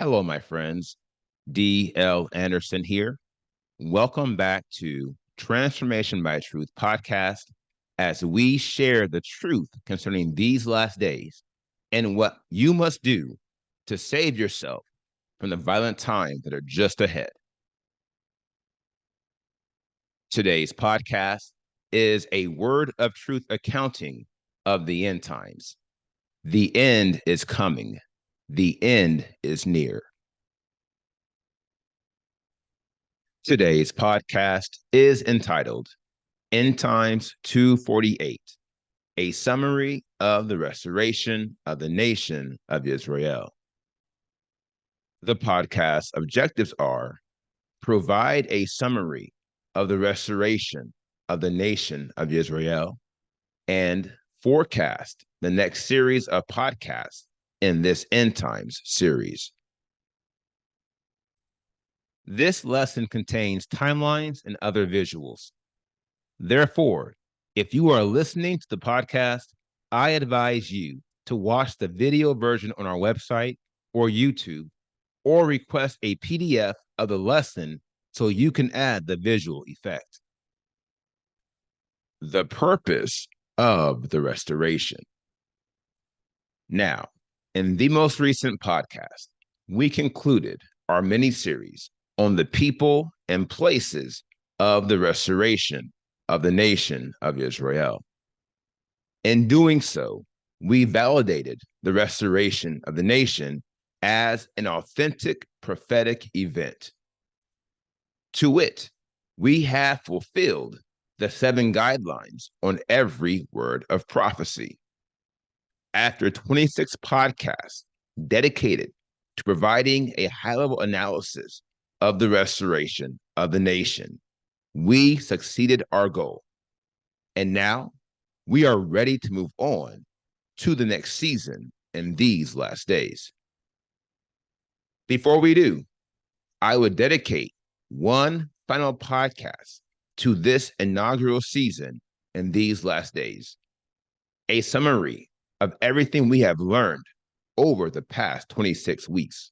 Hello, my friends. D.L. Anderson here. Welcome back to Transformation by Truth podcast as we share the truth concerning these last days and what you must do to save yourself from the violent times that are just ahead. Today's podcast is a word of truth accounting of the end times. The end is coming. The end is near. Today's podcast is entitled End Times 248, a summary of the restoration of the nation of Yisra'el. The podcast objectives are provide a summary of the restoration of the nation of Yisra'el and forecast the next series of podcasts in this End Times series. This lesson contains timelines and other visuals. Therefore, if you are listening to the podcast, I advise you to watch the video version on our website or YouTube, or request a PDF of the lesson so you can add the visual effect. The purpose of the restoration. Now, in the most recent podcast, we concluded our mini-series on the people and places of the restoration of the nation of Israel. In doing so, we validated the restoration of the nation as an authentic prophetic event. To wit, we have fulfilled the 7 guidelines on every word of prophecy. After 26 podcasts dedicated to providing a high-level analysis of the restoration of the nation, we succeeded our goal. And now we are ready to move on to the next season in these last days. Before we do, I would dedicate one final podcast to this inaugural season in these last days, a summary of everything we have learned over the past 26 weeks.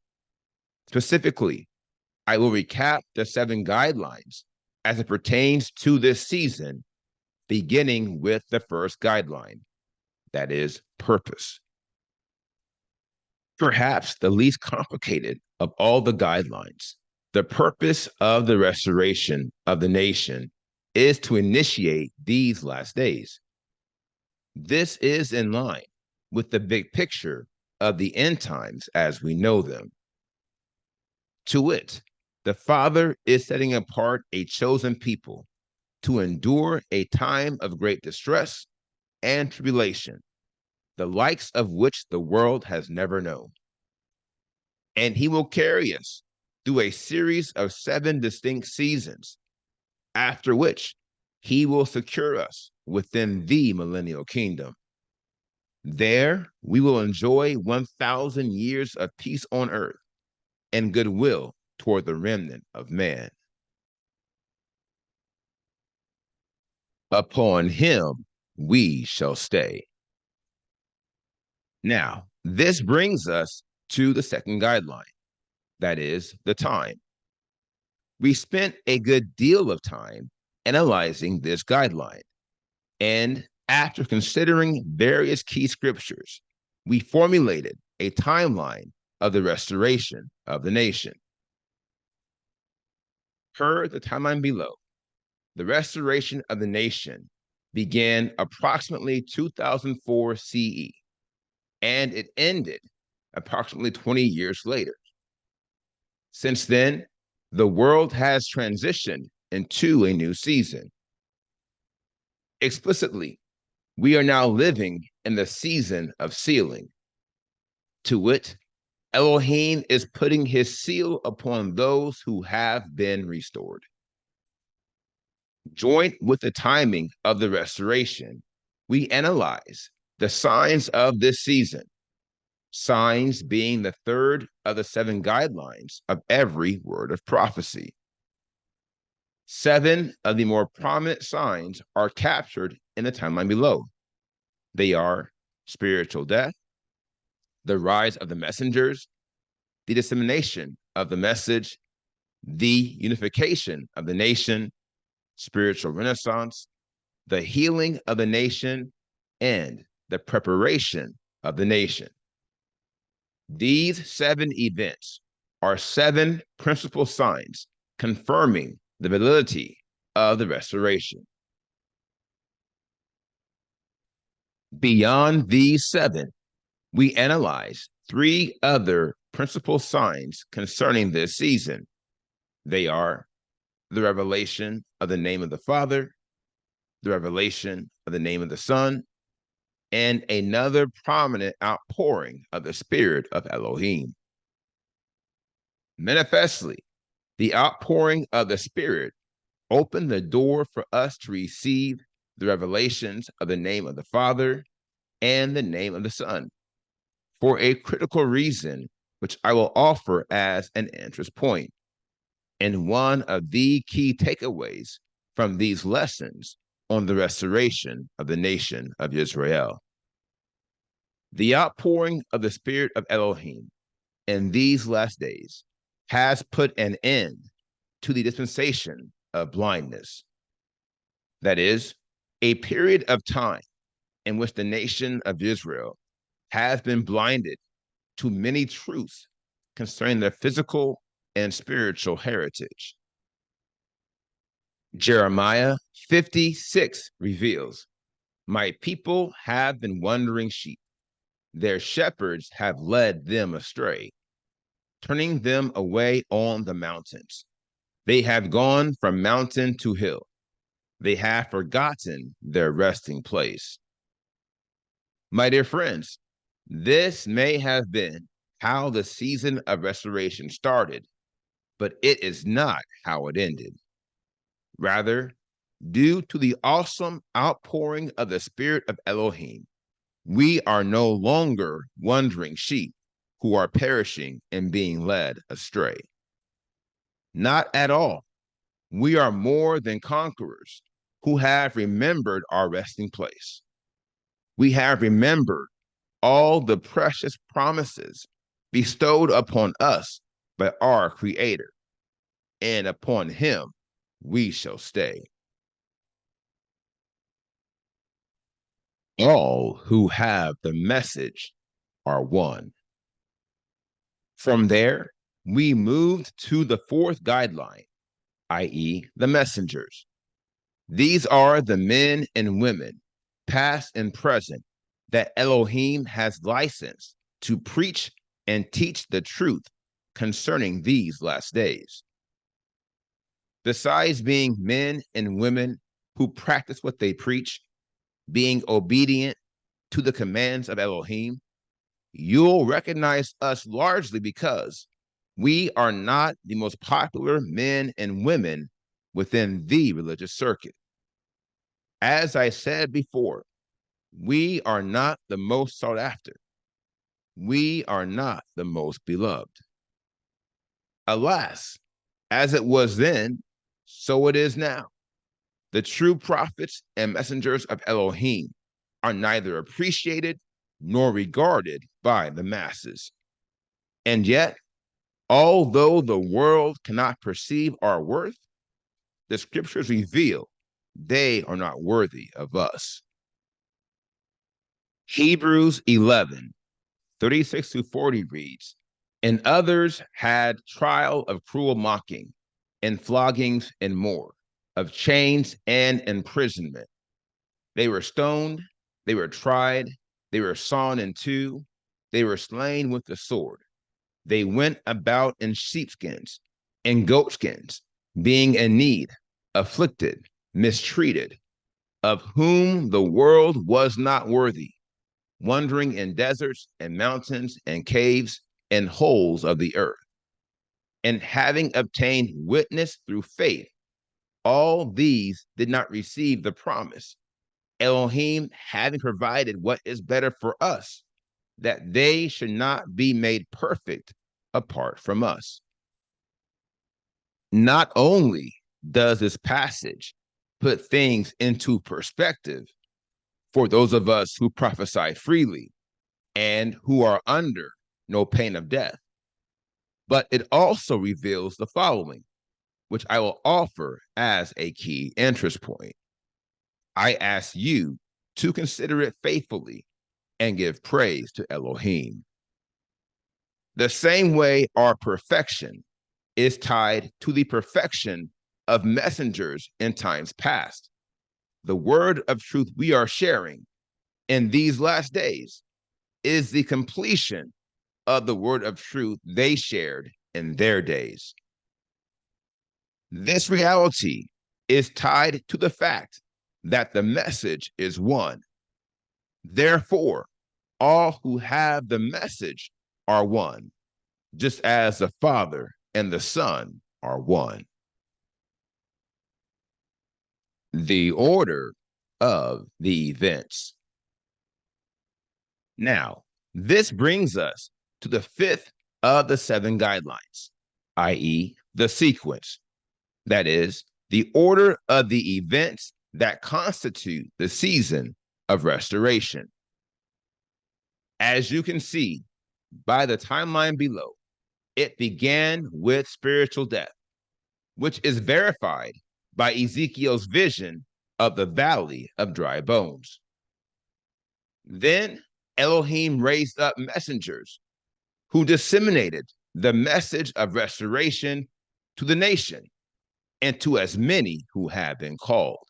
Specifically, I will recap the 7 guidelines as it pertains to this season, beginning with the first guideline, that is purpose. Perhaps the least complicated of all the guidelines, the purpose of the restoration of the nation is to initiate these last days. This is in line with the big picture of the end times as we know them. To wit, the Father is setting apart a chosen people to endure a time of great distress and tribulation, the likes of which the world has never known. And he will carry us through a series of 7 distinct seasons, after which he will secure us within the millennial kingdom. There, we will enjoy 1,000 years of peace on earth and goodwill toward the remnant of man. Upon him we shall stay. Now, this brings us to the second guideline, that is, the time. We spent a good deal of time analyzing this guideline, and after considering various key scriptures, we formulated a timeline of the restoration of the nation. Per the timeline below, the restoration of the nation began approximately 2004 CE, and it ended approximately 20 years later. Since then, the world has transitioned into a new season. Explicitly, we are now living in the season of sealing. To wit, Elohim is putting his seal upon those who have been restored. Joint with the timing of the restoration, we analyze the signs of this season, signs being the third of the 7 guidelines of every word of prophecy. 7 of the more prominent signs are captured in the timeline below. They are spiritual death, the rise of the messengers, the dissemination of the message, the unification of the nation, spiritual renaissance, the healing of the nation, and the preparation of the nation. These 7 events are 7 principal signs confirming the validity of the restoration. Beyond these 7, we analyze 3 other principal signs concerning this season. They are the revelation of the name of the Father, the revelation of the name of the Son, and another prominent outpouring of the Spirit of Elohim. Manifestly, the outpouring of the Spirit opened the door for us to receive the revelations of the name of the Father and the name of the Son for a critical reason, which I will offer as an interest point. And one of the key takeaways from these lessons on the restoration of the nation of Yisra'el. The outpouring of the Spirit of Elohim in these last days has put an end to the dispensation of blindness. That is, a period of time in which the nation of Israel has been blinded to many truths concerning their physical and spiritual heritage. Jeremiah 56 reveals, "My people have been wandering sheep. Their shepherds have led them astray, turning them away on the mountains. They have gone from mountain to hill. They have forgotten their resting place." My dear friends, this may have been how the season of restoration started, but it is not how it ended. Rather, due to the awesome outpouring of the Spirit of Elohim, we are no longer wandering sheep who are perishing and being led astray. Not at all. We are more than conquerors who have remembered our resting place. We have remembered all the precious promises bestowed upon us by our Creator, and upon Him we shall stay. All who have the message are one. From there, we moved to the 4th guideline, i.e., the messengers. These are the men and women, past and present, that Elohim has licensed to preach and teach the truth concerning these last days. Besides being men and women who practice what they preach, being obedient to the commands of Elohim, you'll recognize us largely because we are not the most popular men and women within the religious circuit. As I said before, we are not the most sought after. We are not the most beloved. Alas, as it was then, so it is now. The true prophets and messengers of Elohim are neither appreciated nor regarded by the masses. And yet, although the world cannot perceive our worth, the scriptures reveal they are not worthy of us. Hebrews 11, 36 to 40 reads, "And others had trial of cruel mocking, and floggings and more, of chains and imprisonment. They were stoned, they were tried, they were sawn in two, they were slain with the sword. They went about in sheepskins and goatskins, being in need, afflicted, mistreated, of whom the world was not worthy, wandering in deserts and mountains and caves and holes of the earth. And having obtained witness through faith, all these did not receive the promise, Elohim having provided what is better for us, that they should not be made perfect apart from us." Not only does this passage put things into perspective for those of us who prophesy freely and who are under no pain of death, But it also reveals the following, which I will offer as a key interest point. I ask you to consider it faithfully and give praise to Elohim. The same way our perfection is tied to the perfection of messengers in times past, the word of truth we are sharing in these last days is the completion of the word of truth they shared in their days. This reality is tied to the fact that the message is one. Therefore, all who have the message are one, just as the Father and the Son are one. The order of the events. Now, this brings us to the fifth of the seven guidelines, i.e., the sequence. That is, the order of the events that constitute the season of restoration. As you can see by the timeline below, it began with spiritual death, which is verified by Ezekiel's vision of the valley of dry bones. Then Elohim raised up messengers who disseminated the message of restoration to the nation and to as many who have been called.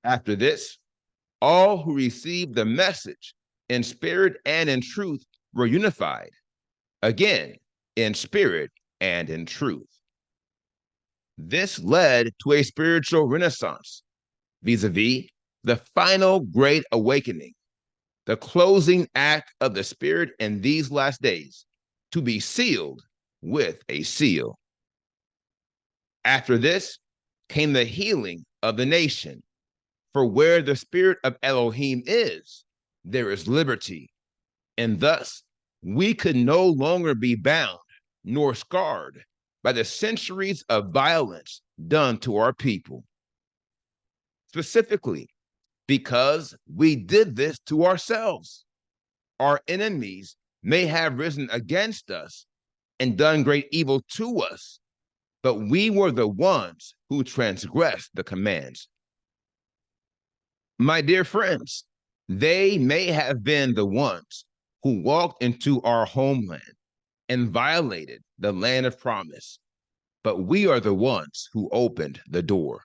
After this, all who received the message in spirit and in truth were unified, again, in spirit and in truth. This led to a spiritual renaissance, vis-a-vis the final great awakening, the closing act of the Spirit in these last days, to be sealed with a seal. After this came the healing of the nation, for where the Spirit of Elohim is, there is liberty, and thus we could no longer be bound nor scarred by the centuries of violence done to our people. Specifically, because we did this to ourselves. Our enemies may have risen against us and done great evil to us, but we were the ones who transgressed the commands. My dear friends, they may have been the ones who walked into our homeland and violated the land of promise, but we are the ones who opened the door.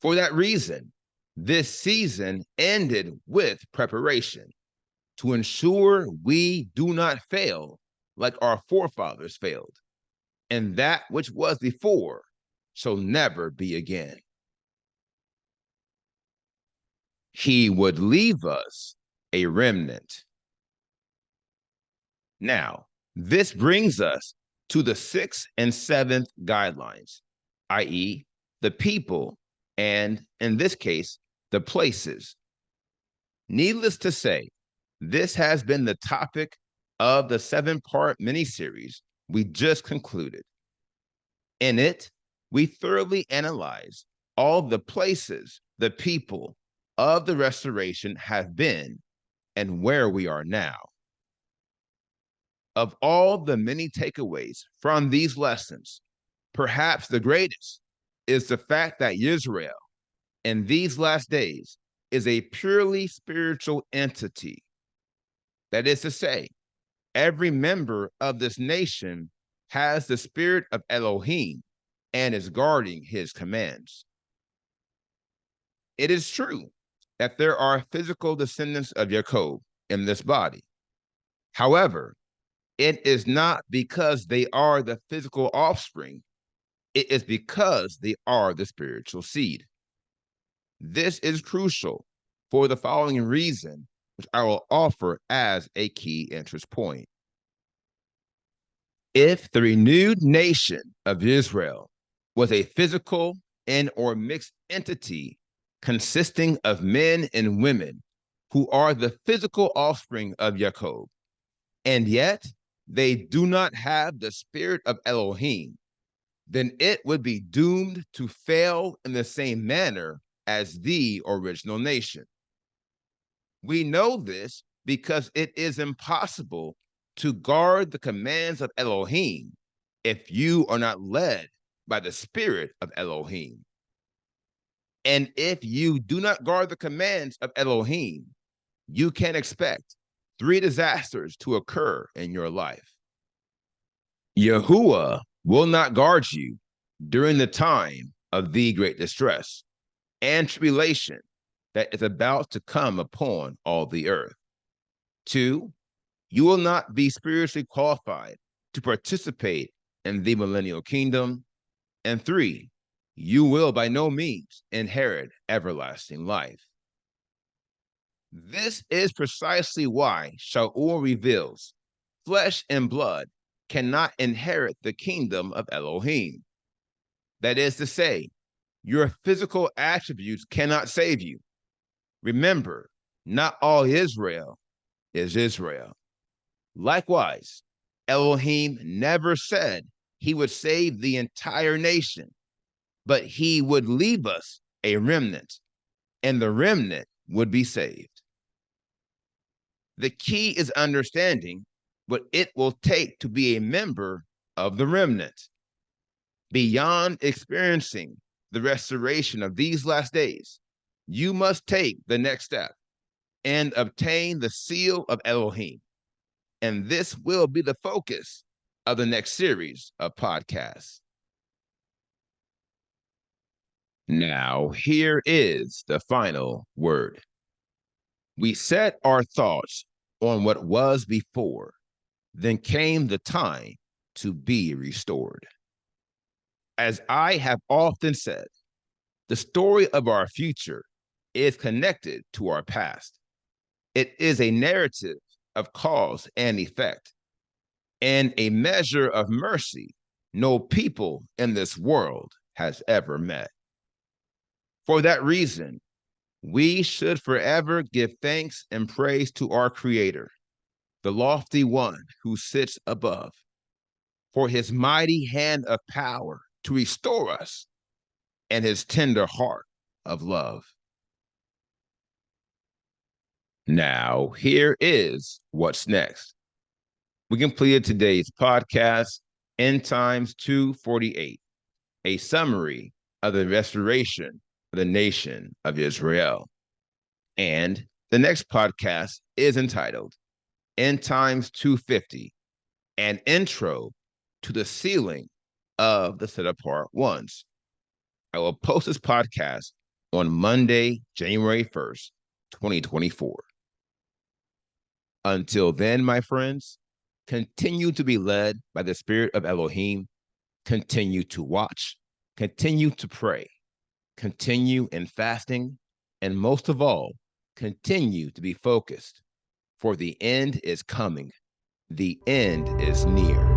For that reason, this season ended with preparation to ensure we do not fail like our forefathers failed, and that which was before shall never be again. He would leave us a remnant. Now, this brings us to the sixth and seventh guidelines, i.e., the people, and in this case, the places. Needless to say, this has been the topic of the 7-part miniseries we just concluded. In it, we thoroughly analyze all the places the people of the restoration have been and where we are now. Of all the many takeaways from these lessons, perhaps the greatest is the fact that Yisra'el in these last days is a purely spiritual entity. That is to say, every member of this nation has the spirit of Elohim and is guarding his commands. It is true that there are physical descendants of Jacob in this body. However, it is not because they are the physical offspring, it is because they are the spiritual seed. This is crucial for the following reason, which I will offer as a key interest point. If the renewed nation of Israel was a physical and or mixed entity consisting of men and women who are the physical offspring of Jacob, and yet they do not have the spirit of Elohim, then it would be doomed to fail in the same manner as the original nation. We know this because it is impossible to guard the commands of Elohim if you are not led by the spirit of Elohim. And if you do not guard the commands of Elohim, you can expect 3 disasters to occur in your life. Yahuwah will not guard you during the time of the great distress and tribulation that is about to come upon all the earth. 2, you will not be spiritually qualified to participate in the millennial kingdom. And 3, you will by no means inherit everlasting life. This is precisely why Shaul reveals flesh and blood cannot inherit the kingdom of Elohim. That is to say, your physical attributes cannot save you. Remember, not all Israel is Israel. Likewise, Elohim never said he would save the entire nation, but he would leave us a remnant, and the remnant would be saved. The key is understanding what it will take to be a member of the remnant. Beyond experiencing the restoration of these last days, you must take the next step and obtain the seal of Elohim. And this will be the focus of the next series of podcasts. Now, here is the final word. We set our thoughts on what was before, then came the time to be restored. As I have often said, the story of our future is connected to our past. It is a narrative of cause and effect, and a measure of mercy no people in this world has ever met. For that reason, we should forever give thanks and praise to our Creator, the lofty one who sits above, for his mighty hand of power to restore us and his tender heart of love. Now, here is what's next. We completed today's podcast, End Times 248, a summary of the restoration of the nation of Yisra'el. And the next podcast is entitled End Times 250, an intro to the sealing of the set apart ones. I will post this podcast on Monday, January 1st, 2024. Until then, my friends, continue to be led by the Spirit of Elohim. Continue to watch, continue to pray, continue in fasting, and most of all, continue to be focused, for the end is coming. The end is near.